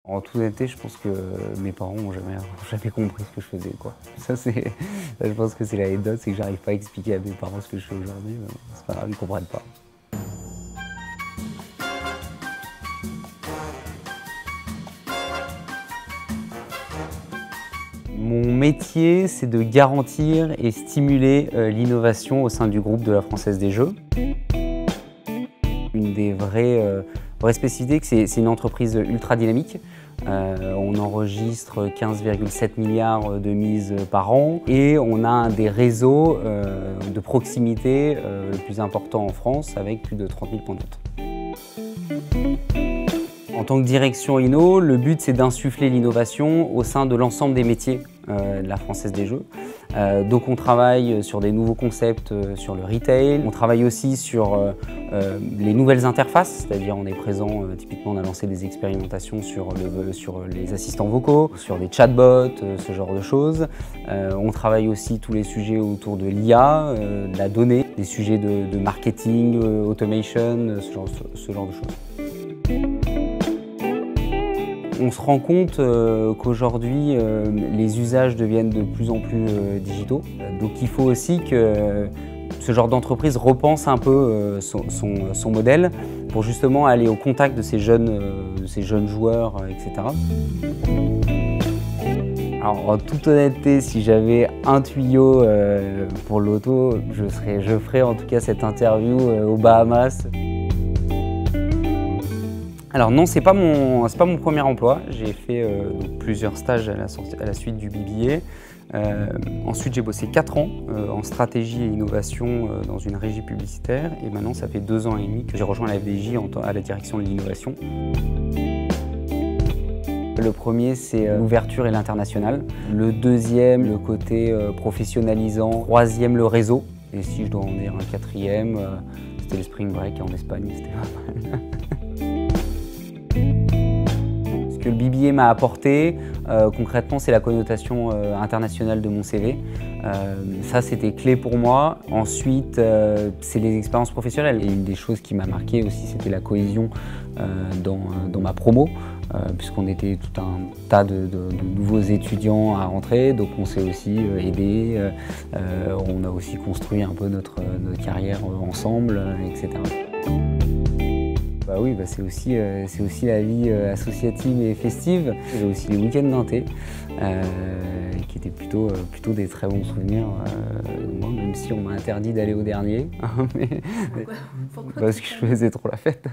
En toute honnêteté, je pense que mes parents n'ont jamais compris ce que je faisais, quoi. Je pense que c'est l'anecdote, c'est que j'arrive pas à expliquer à mes parents ce que je fais aujourd'hui, mais c'est pas grave, ils comprennent pas. Mon métier, c'est de garantir et stimuler l'innovation au sein du groupe de la Française des Jeux. Une des vraies spécificités, c'est une entreprise ultra dynamique. On enregistre 15,7 milliards de mises par an et on a un des réseaux de proximité le plus important en France avec plus de 30 000 points de vente. En tant que direction Inno, le but c'est d'insuffler l'innovation au sein de l'ensemble des métiers de la Française des Jeux. Donc on travaille sur des nouveaux concepts sur le retail, on travaille aussi sur les nouvelles interfaces, c'est-à-dire on est présent, typiquement on a lancé des expérimentations sur les assistants vocaux, sur des chatbots, ce genre de choses. On travaille aussi tous les sujets autour de l'IA, de la donnée, des sujets de marketing, automation, ce genre de choses. On se rend compte qu'aujourd'hui, les usages deviennent de plus en plus digitaux. Donc il faut aussi que ce genre d'entreprise repense un peu son modèle pour justement aller au contact de ces jeunes joueurs, etc. Alors en toute honnêteté, si j'avais un tuyau pour l'auto, je ferais en tout cas cette interview aux Bahamas. Alors non, c'est pas mon premier emploi. J'ai fait plusieurs stages à la suite du BBA. Ensuite, j'ai bossé 4 ans en stratégie et innovation dans une régie publicitaire. Et maintenant, ça fait 2 ans et demi que j'ai rejoint la FDJ à la direction de l'innovation. Le premier, c'est l'ouverture et l'international. Le deuxième, le côté professionnalisant. Troisième, le réseau. Et si je dois en dire un quatrième, c'était le Spring Break en Espagne, c'était pas mal. Ce que le BBA m'a apporté, concrètement, c'est la connotation internationale de mon CV. Ça, c'était clé pour moi. Ensuite, c'est les expériences professionnelles. Et une des choses qui m'a marqué aussi, c'était la cohésion dans ma promo, puisqu'on était tout un tas de nouveaux étudiants à rentrer, donc on s'est aussi aidés. On a aussi construit un peu notre carrière ensemble, etc. Bah oui, c'est aussi la vie associative et festive. J'ai aussi les week-ends d'inté, qui étaient plutôt des très bons souvenirs. Moi, même si on m'a interdit d'aller au dernier, mais, Pourquoi parce que je faisais trop la fête.